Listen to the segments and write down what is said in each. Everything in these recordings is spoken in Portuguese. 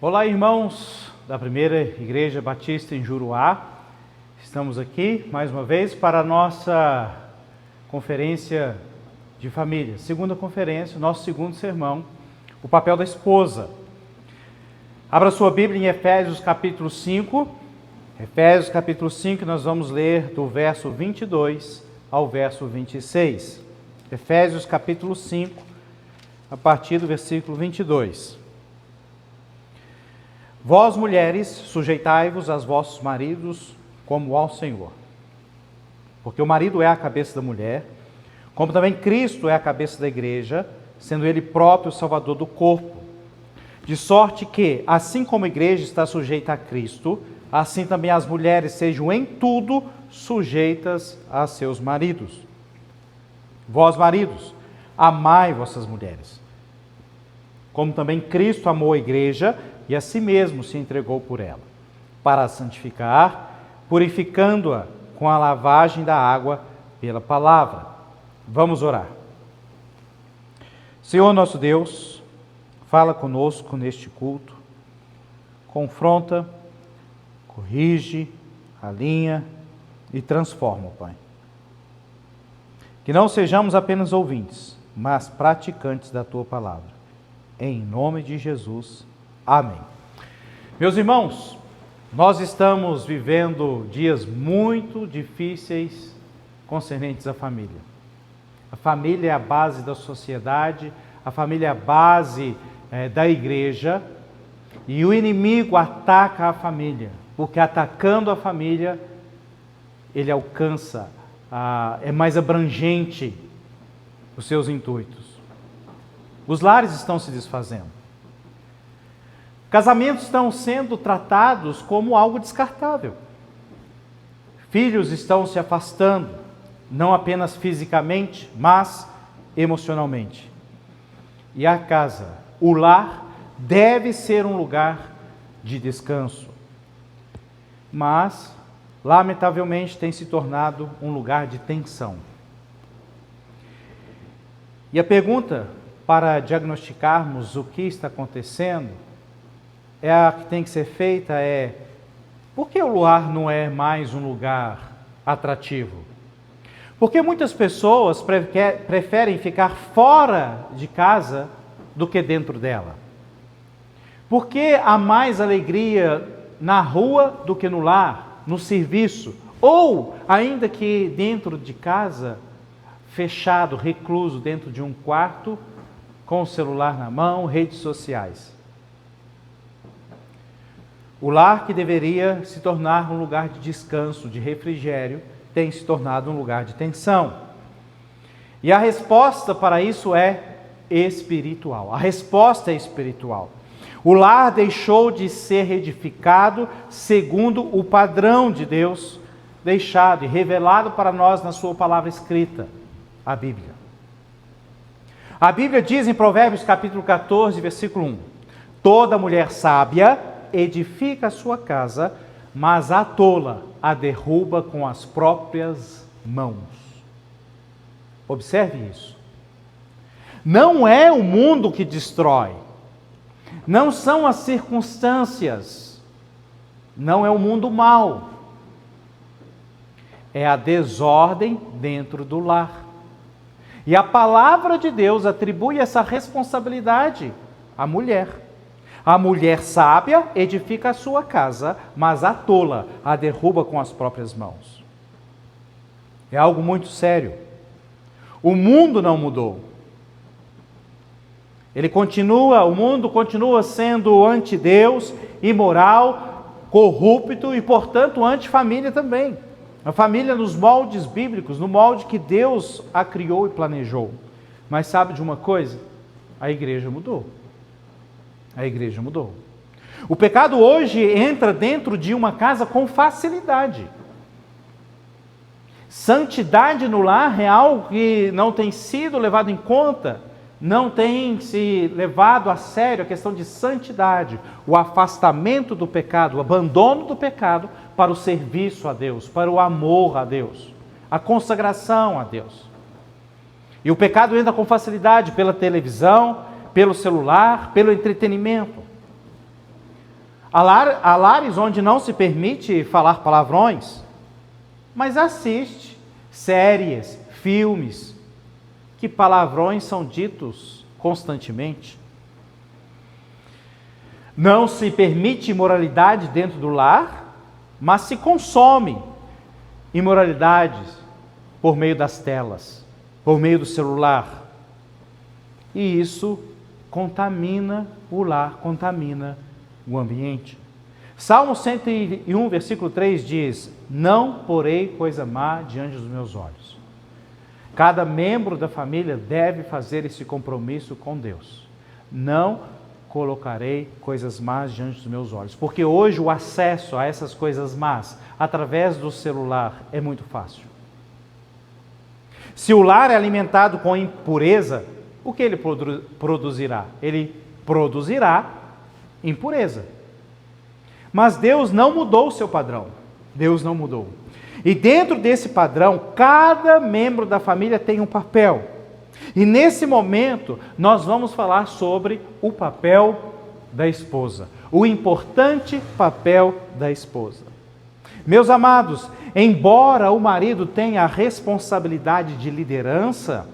Olá, irmãos da Primeira Igreja Batista em Juruá. Estamos aqui mais uma vez para a nossa conferência de família, segunda conferência, nosso segundo sermão, o papel da esposa. Abra sua Bíblia em Efésios capítulo 5. Efésios capítulo 5, nós vamos ler do verso 22 ao verso 26. Efésios capítulo 5, a partir do versículo 22. Vós, mulheres, sujeitai-vos aos vossos maridos como ao Senhor. Porque o marido é a cabeça da mulher, como também Cristo é a cabeça da igreja, sendo ele próprio o Salvador do corpo. De sorte que, assim como a igreja está sujeita a Cristo, assim também as mulheres sejam em tudo sujeitas a seus maridos. Vós, maridos, amai vossas mulheres, como também Cristo amou a igreja e a si mesmo se entregou por ela, para a santificar, purificando-a com a lavagem da água pela palavra. Vamos orar. Senhor nosso Deus, fala conosco neste culto, confronta, corrige, alinha e transforma, Pai. Que não sejamos apenas ouvintes, mas praticantes da Tua palavra. Em nome de Jesus. Amém. Meus irmãos, nós estamos vivendo dias muito difíceis concernentes à família. A família é a base da sociedade, a família é a base da igreja, e o inimigo ataca a família, porque atacando a família, ele alcança, é mais abrangente os seus intuitos. Os lares estão se desfazendo. Casamentos estão sendo tratados como algo descartável. Filhos estão se afastando, não apenas fisicamente, mas emocionalmente. E a casa, o lar, deve ser um lugar de descanso. Mas, lamentavelmente, tem se tornado um lugar de tensão. E a pergunta para diagnosticarmos o que está acontecendo a que tem que ser feita por que o lar não é mais um lugar atrativo? Porque muitas pessoas preferem ficar fora de casa do que dentro dela. Por que há mais alegria na rua do que no lar, no serviço? Ou, ainda que dentro de casa, fechado, recluso dentro de um quarto, com o celular na mão, redes sociais? O lar, que deveria se tornar um lugar de descanso, de refrigério, tem se tornado um lugar de tensão. E a resposta para isso é espiritual. A resposta é espiritual. O lar deixou de ser edificado segundo o padrão de Deus, deixado e revelado para nós na sua palavra escrita, a Bíblia. A Bíblia diz em Provérbios capítulo 14, versículo 1: toda mulher sábia edifica a sua casa, mas a tola a derruba com as próprias mãos. Observe isso. Não é o mundo que destrói, não são as circunstâncias, não é o mundo mau, é a desordem dentro do lar. E a palavra de Deus atribui essa responsabilidade à mulher. A mulher sábia edifica a sua casa, mas a tola a derruba com as próprias mãos. É algo muito sério. O mundo não mudou. O mundo continua sendo anti-Deus, imoral, corrupto e, portanto, anti-família também. A família nos moldes bíblicos, no molde que Deus a criou e planejou. Mas sabe de uma coisa? A igreja mudou. A igreja mudou. O pecado hoje entra dentro de uma casa com facilidade. Santidade no lar é algo que não tem sido levado em conta, não tem se levado a sério a questão de santidade, o afastamento do pecado, o abandono do pecado para o serviço a Deus, para o amor a Deus, a consagração a Deus. E o pecado entra com facilidade pela televisão, pelo celular, pelo entretenimento. Há lares onde não se permite falar palavrões, mas assiste séries, filmes, que palavrões são ditos constantemente. Não se permite imoralidade dentro do lar, mas se consome imoralidades por meio das telas, por meio do celular. E isso contamina o lar, contamina o ambiente. Salmo 101, versículo 3 diz: não porei coisa má diante dos meus olhos. Cada membro da família deve fazer esse compromisso com Deus. Não colocarei coisas más diante dos meus olhos. Porque hoje o acesso a essas coisas más, através do celular, é muito fácil. Se o lar é alimentado com impureza, o que ele produzirá? Ele produzirá impureza. Mas Deus não mudou o seu padrão. Deus não mudou. E dentro desse padrão, cada membro da família tem um papel. E nesse momento, nós vamos falar sobre o papel da esposa. O importante papel da esposa. Meus amados, embora o marido tenha a responsabilidade de liderança,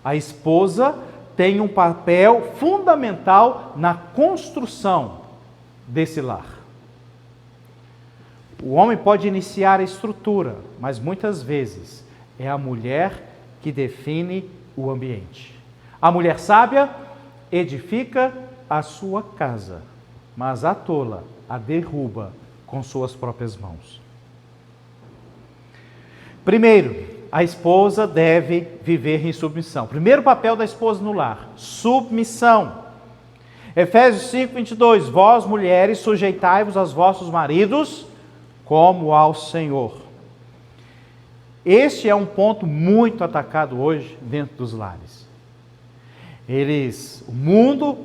a esposa tem um papel fundamental na construção desse lar. O homem pode iniciar a estrutura, mas muitas vezes é a mulher que define o ambiente. A mulher sábia edifica a sua casa, mas a tola a derruba com suas próprias mãos. Primeiro, a esposa deve viver em submissão. Primeiro papel da esposa no lar: submissão. Efésios 5, 22. Vós, mulheres, sujeitai-vos aos vossos maridos como ao Senhor. Este é um ponto muito atacado hoje dentro dos lares. O mundo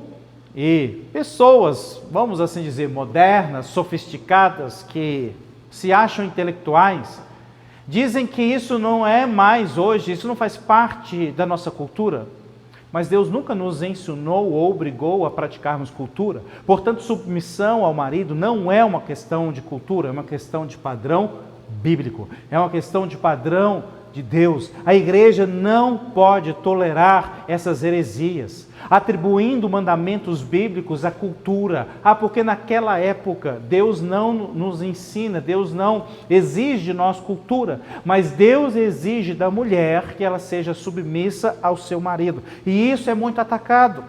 e pessoas, vamos assim dizer, modernas, sofisticadas, que se acham intelectuais, dizem que isso não é mais hoje, isso não faz parte da nossa cultura. Mas Deus nunca nos ensinou ou obrigou a praticarmos cultura. Portanto, submissão ao marido não é uma questão de cultura, é uma questão de padrão bíblico. É uma questão de padrão de Deus. A igreja não pode tolerar essas heresias, atribuindo mandamentos bíblicos à cultura. Porque naquela época Deus não nos ensina, Deus não exige de nós cultura, mas Deus exige da mulher que ela seja submissa ao seu marido. E isso é muito atacado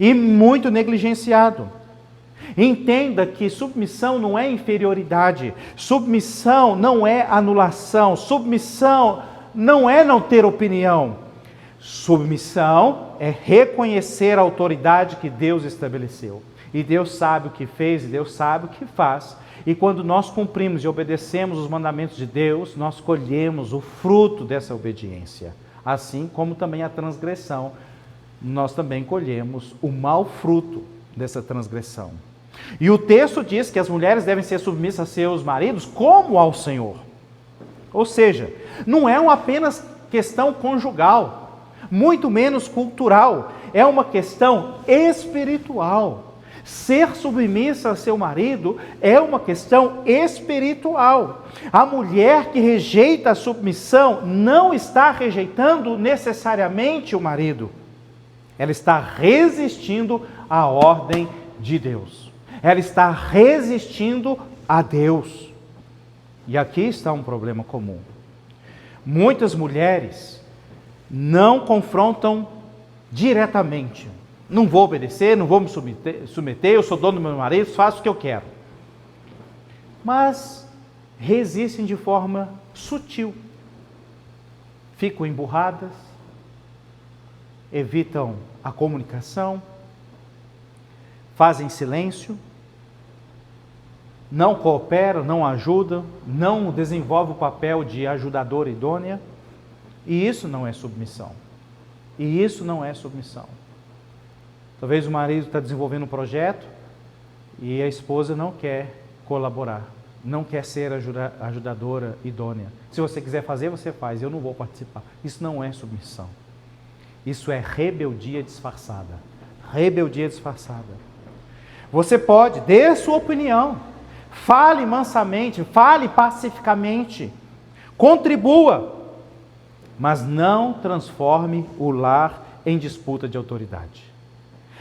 e muito negligenciado. Entenda que submissão não é inferioridade, submissão não é anulação, submissão não é não ter opinião. Submissão é reconhecer a autoridade que Deus estabeleceu. E Deus sabe o que fez, e Deus sabe o que faz. E quando nós cumprimos e obedecemos os mandamentos de Deus, nós colhemos o fruto dessa obediência. Assim como também a transgressão, nós também colhemos o mau fruto dessa transgressão. E o texto diz que as mulheres devem ser submissas a seus maridos como ao Senhor. Ou seja, não é apenas questão conjugal, muito menos cultural, é uma questão espiritual. Ser submissa a seu marido é uma questão espiritual. A mulher que rejeita a submissão não está rejeitando necessariamente o marido. Ela está resistindo à ordem de Deus. Ela está resistindo a Deus. E aqui está um problema comum. Muitas mulheres não confrontam diretamente. Não vou obedecer, não vou me submeter, eu sou dono do meu marido, faço o que eu quero. Mas resistem de forma sutil. Ficam emburradas, evitam a comunicação, fazem silêncio, não cooperam, não ajudam, não desenvolvem o papel de ajudadora idônea. E isso não é submissão. E isso não é submissão. Talvez o marido está desenvolvendo um projeto e a esposa não quer colaborar, não quer ser ajudadora idônea. Se você quiser fazer, você faz, eu não vou participar. Isso não é submissão. Isso é rebeldia disfarçada. Rebeldia disfarçada. Você pode, dê a sua opinião. Fale mansamente, fale pacificamente. Contribua. Mas não transforme o lar em disputa de autoridade.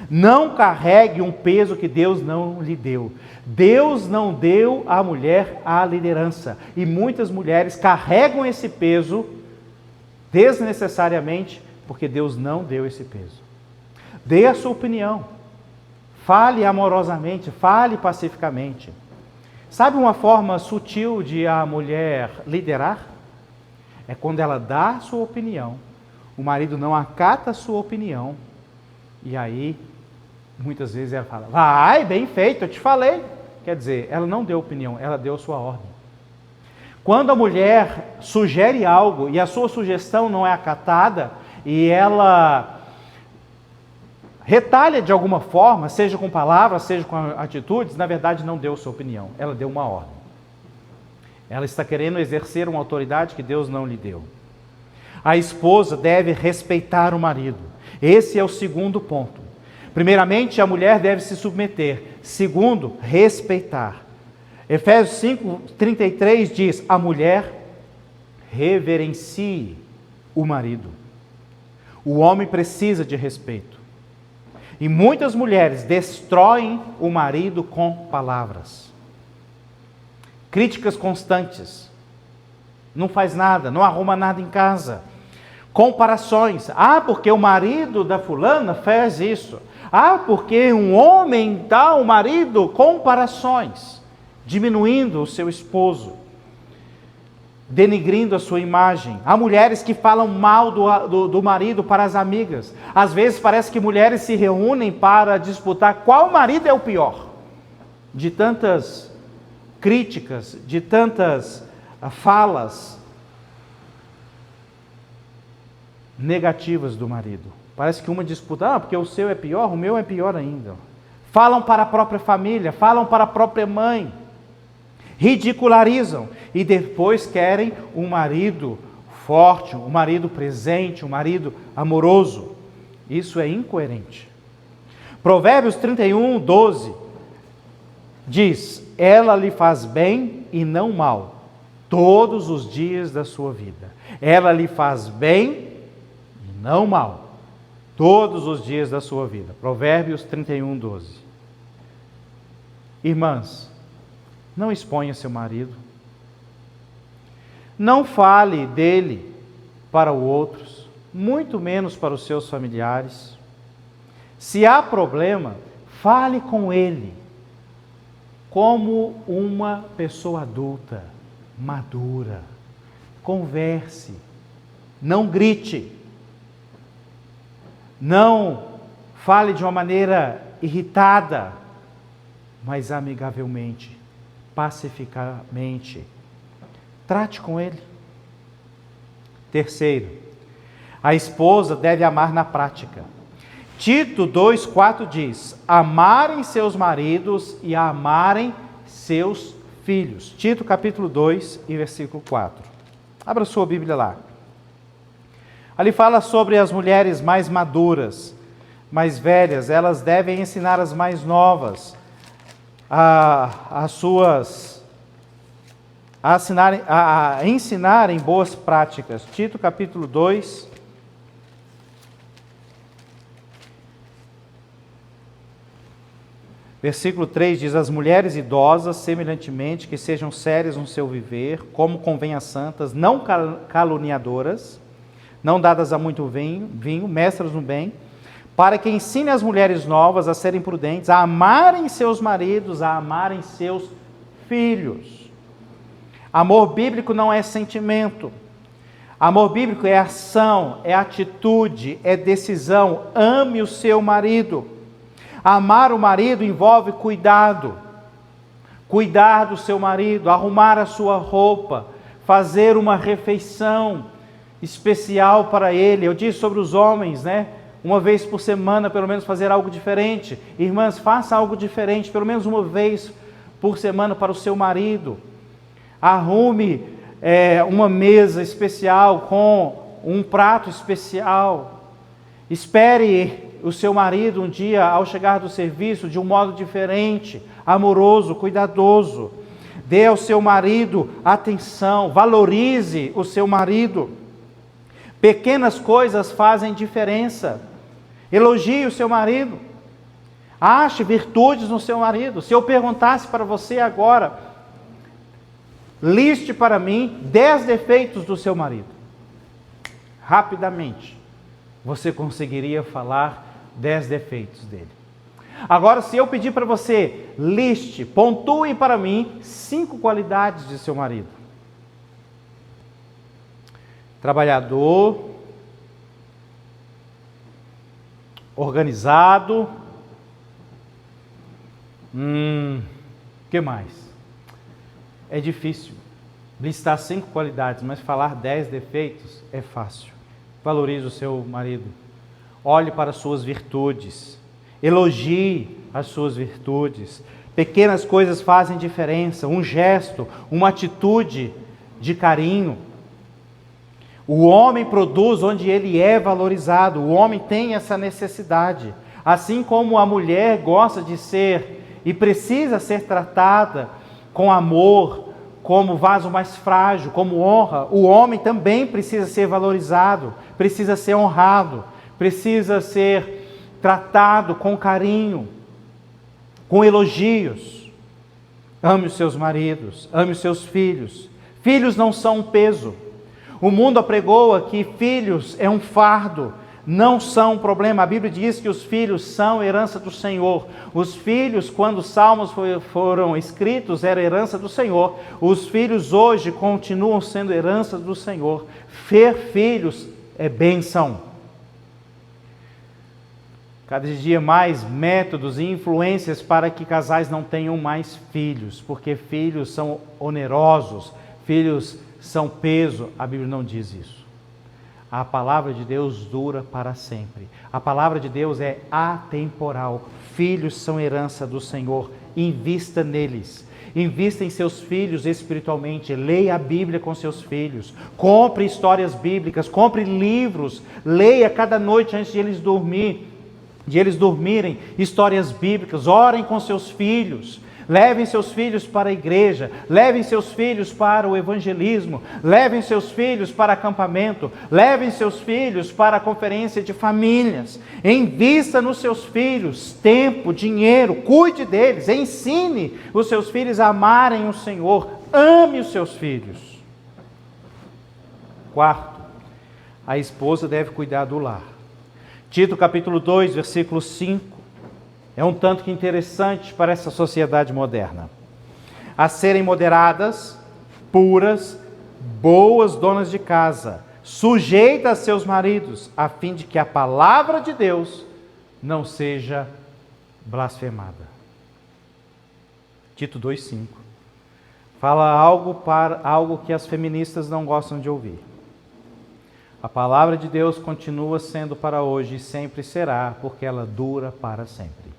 Não carregue um peso que Deus não lhe deu. Deus não deu à mulher a liderança. E muitas mulheres carregam esse peso desnecessariamente, porque Deus não deu esse peso. Dê a sua opinião. Fale amorosamente, fale pacificamente. Sabe uma forma sutil de a mulher liderar? É quando ela dá a sua opinião, o marido não acata a sua opinião, e aí, muitas vezes ela fala, vai, bem feito, eu te falei. Quer dizer, ela não deu opinião, ela deu a sua ordem. Quando a mulher sugere algo e a sua sugestão não é acatada, e ela retalha de alguma forma, seja com palavras, seja com atitudes, na verdade não deu sua opinião, ela deu uma ordem. Ela está querendo exercer uma autoridade que Deus não lhe deu. A esposa deve respeitar o marido. Esse é o segundo ponto. Primeiramente, a mulher deve se submeter. Segundo, respeitar. Efésios 5:33 diz, a mulher reverencie o marido. O homem precisa de respeito. E muitas mulheres destroem o marido com palavras. Críticas constantes. Não faz nada, não arruma nada em casa. Comparações. Ah, porque o marido da fulana fez isso. Ah, porque um homem tal, o marido, comparações. Diminuindo o seu esposo. Denigrindo a sua imagem. Há mulheres que falam mal do marido para as amigas. Às vezes parece que mulheres se reúnem para disputar qual marido é o pior. De tantas críticas, de tantas falas negativas do marido. Parece que uma disputa, porque o seu é pior, o meu é pior ainda. Falam para a própria família, falam para a própria mãe. Ridicularizam e depois querem um marido forte, um marido presente, um marido amoroso. Isso é incoerente. Provérbios 31:12 diz, ela lhe faz bem e não mal, todos os dias da sua vida. Ela lhe faz bem e não mal, todos os dias da sua vida. Provérbios 31:12. Irmãs, não exponha seu marido. Não fale dele para outros, muito menos para os seus familiares. Se há problema, fale com ele como uma pessoa adulta, madura. Converse, não grite, não fale de uma maneira irritada, mas amigavelmente, pacificamente. Trate com ele. Terceiro, a esposa deve amar na prática. Tito 2:4 diz, amarem seus maridos e amarem seus filhos. Tito capítulo 2 e versículo 4. Abra sua Bíblia lá. Ali fala sobre as mulheres mais maduras, mais velhas. Elas devem ensinar as mais novas a ensinarem boas práticas. Tito capítulo 2, versículo 3 diz, as mulheres idosas, semelhantemente, que sejam sérias no seu viver, como convém às santas, não caluniadoras, não dadas a muito vinho, mestras no bem, para que ensine as mulheres novas a serem prudentes, a amarem seus maridos, a amarem seus filhos. Amor bíblico não é sentimento. Amor bíblico é ação, é atitude, é decisão. Ame o seu marido. Amar o marido envolve cuidado. Cuidar do seu marido, arrumar a sua roupa, fazer uma refeição especial para ele. Eu disse sobre os homens, né? Uma vez por semana, pelo menos, fazer algo diferente. Irmãs, faça algo diferente, pelo menos uma vez por semana para o seu marido. Arrume uma mesa especial com um prato especial. Espere o seu marido um dia, ao chegar do serviço, de um modo diferente, amoroso, cuidadoso. Dê ao seu marido atenção, valorize o seu marido. Pequenas coisas fazem diferença. Elogie o seu marido. Ache virtudes no seu marido. Se eu perguntasse para você agora, liste para mim 10 defeitos do seu marido. Rapidamente, você conseguiria falar 10 defeitos dele. Agora, se eu pedir para você, liste, pontue para mim 5 qualidades de seu marido. Trabalhador, organizado, que mais? É difícil listar 5 qualidades, mas falar 10 defeitos é fácil. Valorize o seu marido, olhe para as suas virtudes, elogie as suas virtudes. Pequenas coisas fazem diferença, um gesto, uma atitude de carinho. O homem produz onde ele é valorizado, o homem tem essa necessidade. Assim como a mulher gosta de ser e precisa ser tratada com amor, como vaso mais frágil, como honra, o homem também precisa ser valorizado, precisa ser honrado, precisa ser tratado com carinho, com elogios. Ame os seus maridos, ame os seus filhos. Filhos não são um peso. O mundo apregoa que filhos é um fardo, não são um problema. A Bíblia diz que os filhos são herança do Senhor. Os filhos, quando os salmos foram escritos, era herança do Senhor. Os filhos hoje continuam sendo herança do Senhor. Ter filhos é bênção. Cada dia mais métodos e influências para que casais não tenham mais filhos, porque filhos são onerosos, filhos são peso. A Bíblia não diz isso. A palavra de Deus dura para sempre. A palavra de Deus é atemporal. Filhos são herança do Senhor. Invista neles. Invista em seus filhos espiritualmente. Leia a Bíblia com seus filhos. Compre histórias bíblicas. Compre livros. Leia cada noite antes de eles dormirem histórias bíblicas. Orem com seus filhos. Levem seus filhos para a igreja, levem seus filhos para o evangelismo, levem seus filhos para acampamento, levem seus filhos para a conferência de famílias. Invista nos seus filhos tempo, dinheiro, cuide deles, ensine os seus filhos a amarem o Senhor, ame os seus filhos. Quarto, a esposa deve cuidar do lar. Tito capítulo 2, versículo 5. É um tanto que interessante para essa sociedade moderna. A serem moderadas, puras, boas donas de casa, sujeitas a seus maridos, a fim de que a palavra de Deus não seja blasfemada. Tito 2,5. Fala algo que as feministas não gostam de ouvir. A palavra de Deus continua sendo para hoje e sempre será, porque ela dura para sempre.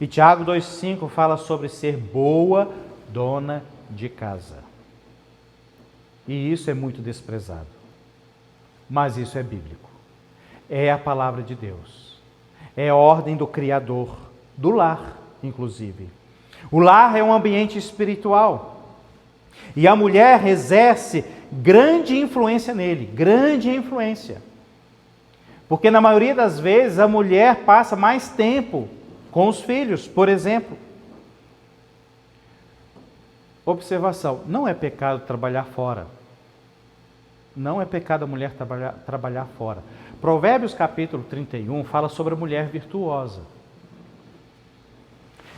E Tiago 2,5 fala sobre ser boa dona de casa. E isso é muito desprezado. Mas isso é bíblico. É a palavra de Deus. É a ordem do Criador, do lar, inclusive. O lar é um ambiente espiritual. E a mulher exerce grande influência nele, grande influência. Porque na maioria das vezes a mulher passa mais tempo com os filhos, por exemplo. Observação, não é pecado trabalhar fora. Não é pecado a mulher trabalhar fora. Provérbios capítulo 31 fala sobre a mulher virtuosa.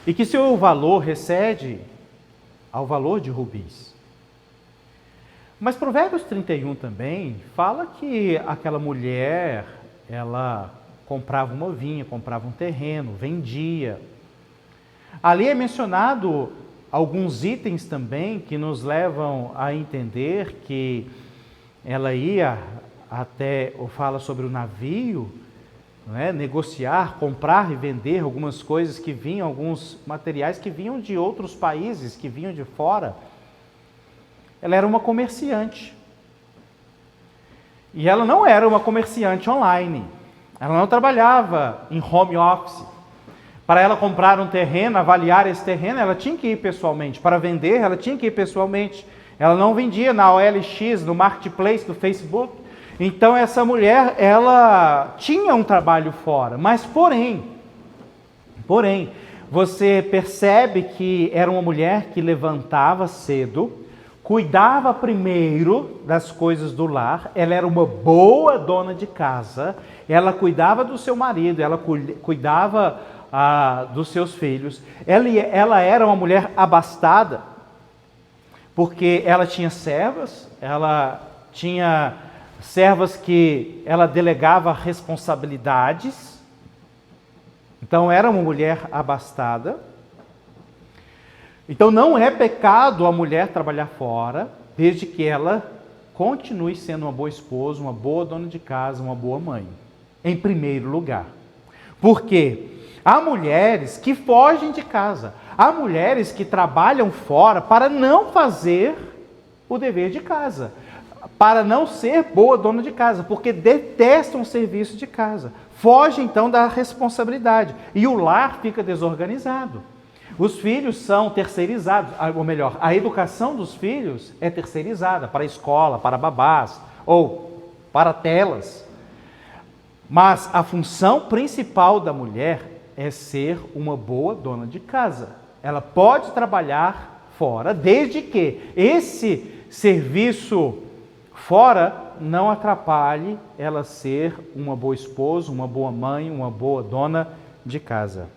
E que seu valor excede ao valor de rubis. Mas Provérbios 31 também fala que aquela mulher, ela comprava uma vinha, comprava um terreno, vendia. Ali é mencionado alguns itens também que nos levam a entender que ela ia até, ou fala sobre o navio, não é? Negociar, comprar e vender algumas coisas que vinham, alguns materiais que vinham de outros países, que vinham de fora. Ela era uma comerciante. E ela não era uma comerciante online. Ela não trabalhava em home office. Para ela comprar um terreno, avaliar esse terreno, ela tinha que ir pessoalmente. Para vender, ela tinha que ir pessoalmente. Ela não vendia na OLX, no Marketplace do Facebook. Então essa mulher, ela tinha um trabalho fora. Mas porém, você percebe que era uma mulher que levantava cedo, cuidava primeiro das coisas do lar, ela era uma boa dona de casa, ela cuidava do seu marido, ela cuidava dos seus filhos. Ela era uma mulher abastada, porque ela tinha servas que ela delegava responsabilidades. Então era uma mulher abastada. Então não é pecado a mulher trabalhar fora, desde que ela continue sendo uma boa esposa, uma boa dona de casa, uma boa mãe, em primeiro lugar. Porque há mulheres que fogem de casa, há mulheres que trabalham fora para não fazer o dever de casa, para não ser boa dona de casa, porque detestam o serviço de casa. Foge então da responsabilidade e o lar fica desorganizado. Os filhos são terceirizados, ou melhor, a educação dos filhos é terceirizada para a escola, para babás ou para telas. Mas a função principal da mulher é ser uma boa dona de casa. Ela pode trabalhar fora, desde que esse serviço fora não atrapalhe ela ser uma boa esposa, uma boa mãe, uma boa dona de casa.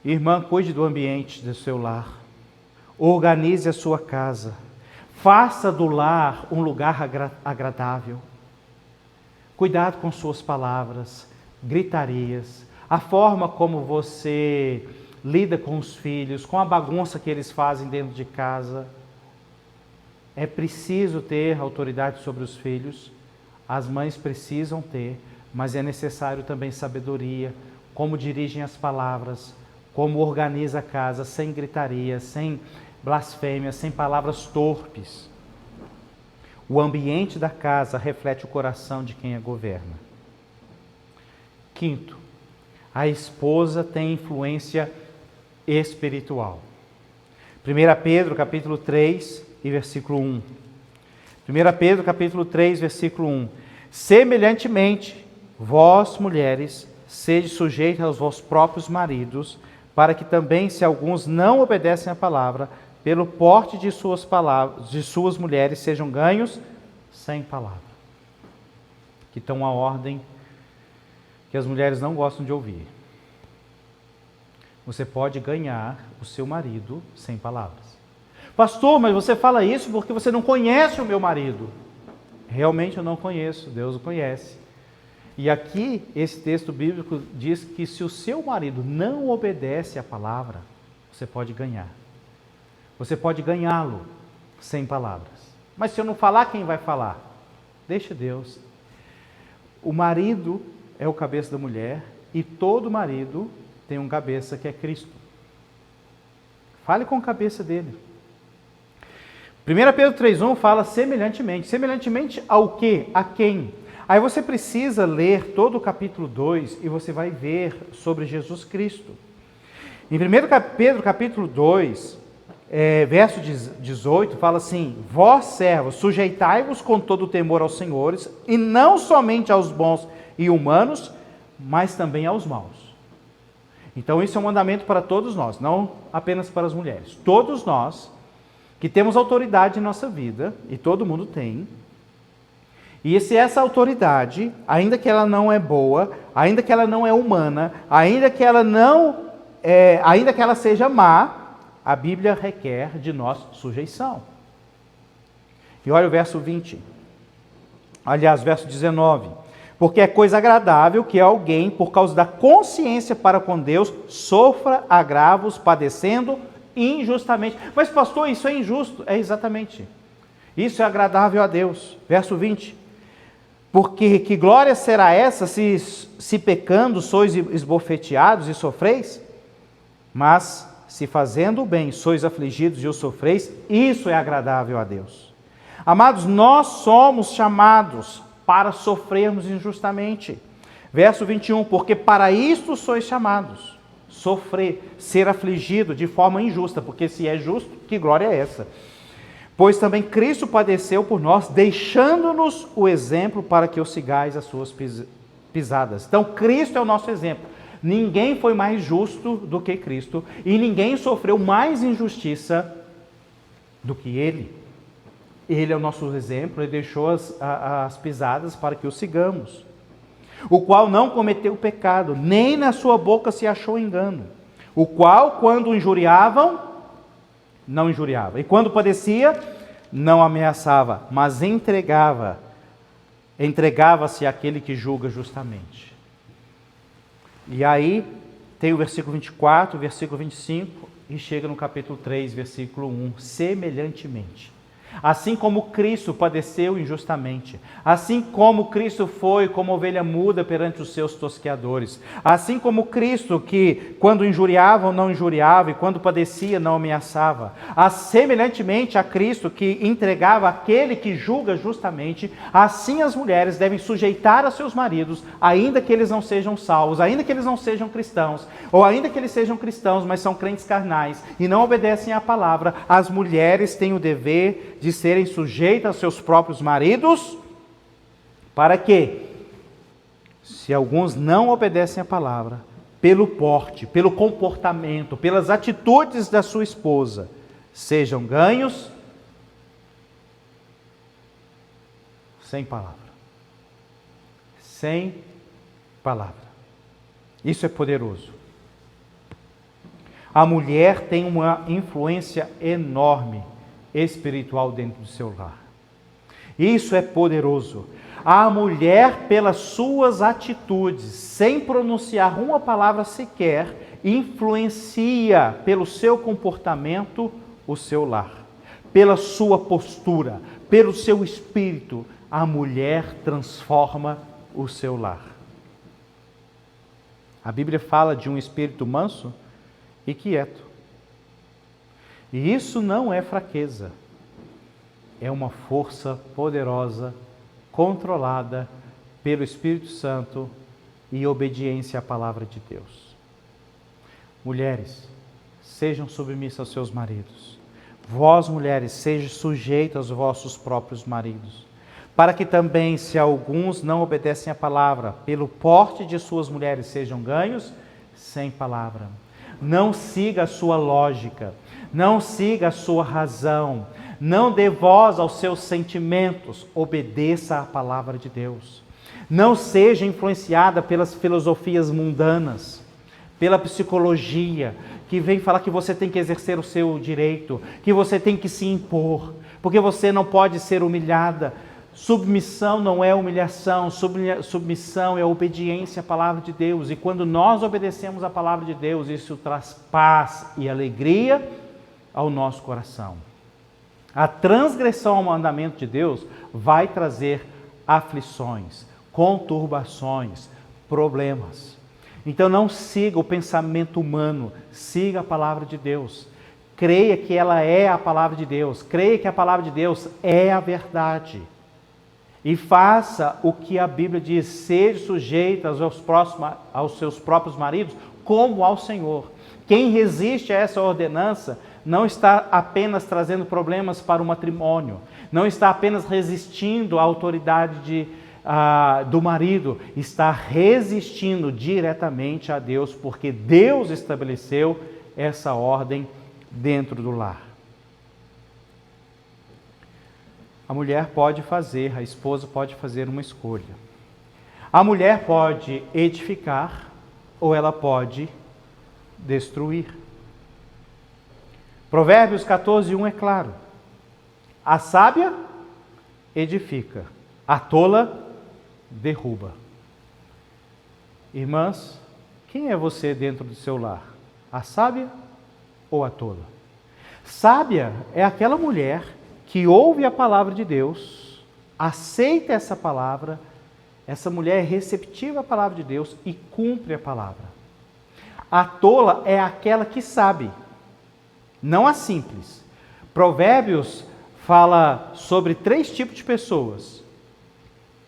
Irmã, cuide do ambiente do seu lar. Organize a sua casa. Faça do lar um lugar agradável. Cuidado com suas palavras, gritarias, a forma como você lida com os filhos, com a bagunça que eles fazem dentro de casa. É preciso ter autoridade sobre os filhos, as mães precisam ter, mas é necessário também sabedoria, como dirigem as palavras, como organiza a casa, sem gritaria, sem blasfêmia, sem palavras torpes. O ambiente da casa reflete o coração de quem a governa. Quinto, a esposa tem influência espiritual. 1 Pedro capítulo 3 e versículo 1. 1 Pedro capítulo 3, versículo 1. Semelhantemente, vós, mulheres, sede sujeitas aos vossos próprios maridos, para que também, se alguns não obedecem à palavra, pelo porte de suas mulheres, sejam ganhos sem palavra. Que estão uma ordem que as mulheres não gostam de ouvir. Você pode ganhar o seu marido sem palavras. Pastor, mas você fala isso porque você não conhece o meu marido. Realmente eu não conheço, Deus o conhece. E aqui, esse texto bíblico diz que se o seu marido não obedece à palavra, você pode ganhar. Você pode ganhá-lo sem palavras. Mas se eu não falar, quem vai falar? Deixa Deus. O marido é o cabeça da mulher e todo marido tem um cabeça que é Cristo. Fale com a cabeça dele. 1 Pedro 3,1 fala semelhantemente. Semelhantemente ao quê? A quem? Aí você precisa ler todo o capítulo 2 e você vai ver sobre Jesus Cristo. Em 1 Pedro capítulo 2, verso 18, fala assim: vós, servos, sujeitai-vos com todo o temor aos senhores, e não somente aos bons e humanos, mas também aos maus. Então isso é um mandamento para todos nós, não apenas para as mulheres. Todos nós que temos autoridade em nossa vida, e todo mundo tem, e se essa autoridade, ainda que ela não é boa, ainda que ela não é humana, ainda que ela seja má, a Bíblia requer de nós sujeição. E olha o verso 20. Aliás, verso 19. Porque é coisa agradável que alguém, por causa da consciência para com Deus, sofra agravos, padecendo injustamente. Mas pastor, isso é injusto. É exatamente. Isso é agradável a Deus. Verso 20. Porque que glória será essa se pecando sois esbofeteados e sofreis? Mas se fazendo o bem sois afligidos e o sofreis, isso é agradável a Deus. Amados, nós somos chamados para sofrermos injustamente. Verso 21, porque para isto sois chamados, sofrer, ser afligido de forma injusta, porque se é justo, que glória é essa? Pois também Cristo padeceu por nós, deixando-nos o exemplo para que o sigais as suas pisadas. Então, Cristo é o nosso exemplo. Ninguém foi mais justo do que Cristo e ninguém sofreu mais injustiça do que Ele. Ele é o nosso exemplo, Ele deixou as pisadas para que o sigamos. O qual não cometeu pecado, nem na sua boca se achou engano. O qual, quando injuriavam, não injuriava. E quando padecia, não ameaçava, mas entregava-se àquele que julga justamente. E aí tem o versículo 24, o versículo 25, e chega no capítulo 3, versículo 1, semelhantemente. Assim como Cristo padeceu injustamente, assim como Cristo foi como ovelha muda perante os seus tosqueadores, assim como Cristo que quando injuriavam não injuriava e quando padecia não ameaçava, semelhantemente a Cristo que entregava aquele que julga justamente, assim as mulheres devem sujeitar a seus maridos, ainda que eles não sejam salvos, ainda que eles não sejam cristãos, ou ainda que eles sejam cristãos, mas são crentes carnais e não obedecem à palavra. As mulheres têm o dever de serem sujeitas aos seus próprios maridos, para que, se alguns não obedecem à palavra, pelo porte, pelo comportamento, pelas atitudes da sua esposa, sejam ganhos sem palavra. Sem palavra. Isso é poderoso. A mulher tem uma influência enorme espiritual dentro do seu lar. Isso é poderoso. A mulher, pelas suas atitudes, sem pronunciar uma palavra sequer, influencia pelo seu comportamento o seu lar. Pela sua postura, pelo seu espírito, a mulher transforma o seu lar. A Bíblia fala de um espírito manso e quieto. E isso não é fraqueza, é uma força poderosa, controlada pelo Espírito Santo e obediência à palavra de Deus. Mulheres, sejam submissas aos seus maridos. Vós, mulheres, sejam sujeitas aos vossos próprios maridos, para que também, se alguns não obedecem à palavra, pelo porte de suas mulheres sejam ganhos sem palavra. Não siga a sua lógica, não siga a sua razão, não dê voz aos seus sentimentos, obedeça à palavra de Deus. Não seja influenciada pelas filosofias mundanas, pela psicologia, que vem falar que você tem que exercer o seu direito, que você tem que se impor, porque você não pode ser humilhada. Submissão não é humilhação, submissão é obediência à palavra de Deus. E quando nós obedecemos à palavra de Deus, isso traz paz e alegria ao nosso coração. A transgressão ao mandamento de Deus vai trazer aflições, conturbações, problemas. Então não siga o pensamento humano, siga a palavra de Deus. Creia que ela é a palavra de Deus, creia que a palavra de Deus é a verdade. E faça o que a Bíblia diz, seja sujeita aos seus próprios maridos, como ao Senhor. Quem resiste a essa ordenança não está apenas trazendo problemas para o matrimônio, não está apenas resistindo à autoridade do marido, está resistindo diretamente a Deus, porque Deus estabeleceu essa ordem dentro do lar. A mulher pode fazer, a esposa pode fazer uma escolha. A mulher pode edificar ou ela pode destruir. Provérbios 14:1 é claro. A sábia edifica, a tola derruba. Irmãs, quem é você dentro do seu lar? A sábia ou a tola? Sábia é aquela mulher que ouve a palavra de Deus, aceita essa palavra, essa mulher é receptiva à palavra de Deus e cumpre a palavra. A tola é aquela que sabe, não a simples. Provérbios fala sobre 3 tipos de pessoas.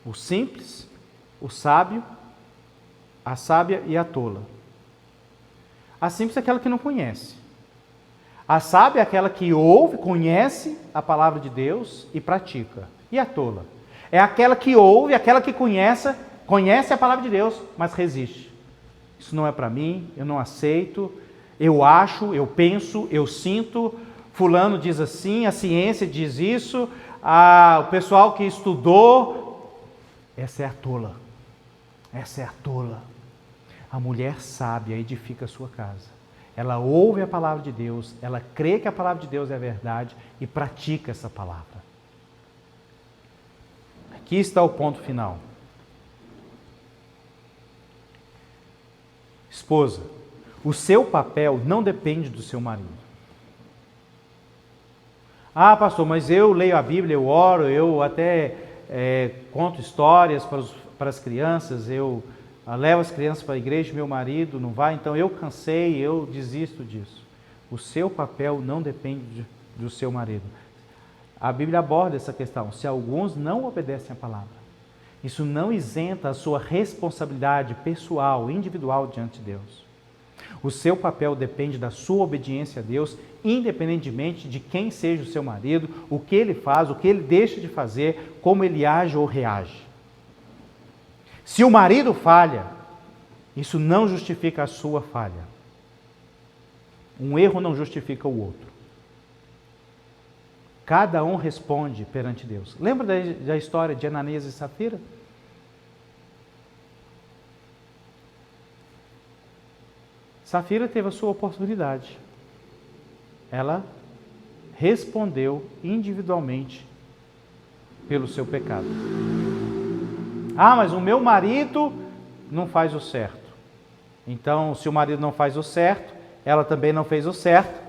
O simples, o sábio, a sábia e a tola. A simples é aquela que não conhece. A sábia é aquela que ouve, conhece a palavra de Deus e pratica. E a tola? É aquela que ouve, aquela que conhece a palavra de Deus, mas resiste. Isso não é para mim, eu não aceito, eu acho, eu penso, eu sinto, fulano diz assim, a ciência diz isso, o pessoal que estudou. Essa é a tola. Essa é a tola. A mulher sábia edifica a sua casa. Ela ouve a palavra de Deus, ela crê que a palavra de Deus é a verdade e pratica essa palavra. Aqui está o ponto final. Esposa, o seu papel não depende do seu marido. Ah, pastor, mas eu leio a Bíblia, eu oro, eu até conto histórias para as crianças, eu levo as crianças para a igreja, meu marido não vai, então eu cansei, eu desisto disso. O seu papel não depende do seu marido. A Bíblia aborda essa questão. Se alguns não obedecem à palavra, isso não isenta a sua responsabilidade pessoal, individual diante de Deus. O seu papel depende da sua obediência a Deus, independentemente de quem seja o seu marido, o que ele faz, o que ele deixa de fazer, como ele age ou reage. Se o marido falha, isso não justifica a sua falha. Um erro não justifica o outro. Cada um responde perante Deus. Lembra da história de Ananias e Safira? Safira teve a sua oportunidade. Ela respondeu individualmente pelo seu pecado. Ah, mas o meu marido não faz o certo. Então, se o marido não faz o certo, ela também não fez o certo,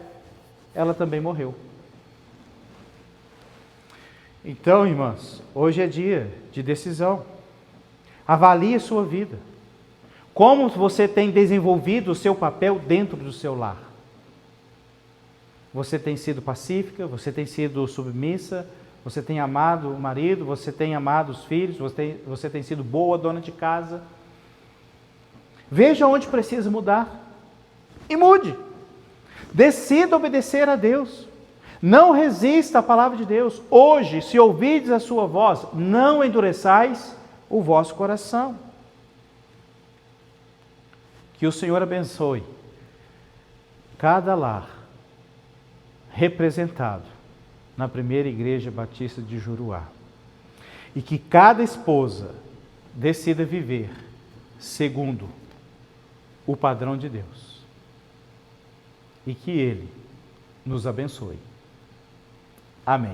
ela também morreu. Então, irmãs, hoje é dia de decisão. Avalie a sua vida. Como você tem desenvolvido o seu papel dentro do seu lar? Você tem sido pacífica? Você tem sido submissa? Você tem amado o marido? Você tem amado os filhos? Você tem sido boa dona de casa? Veja onde precisa mudar e mude. Decida obedecer a Deus. Não resista à palavra de Deus. Hoje, se ouvides a sua voz, não endureçais o vosso coração. Que o Senhor abençoe cada lar representado na primeira igreja batista de Juruá. E que cada esposa decida viver segundo o padrão de Deus. E que Ele nos abençoe. Amém.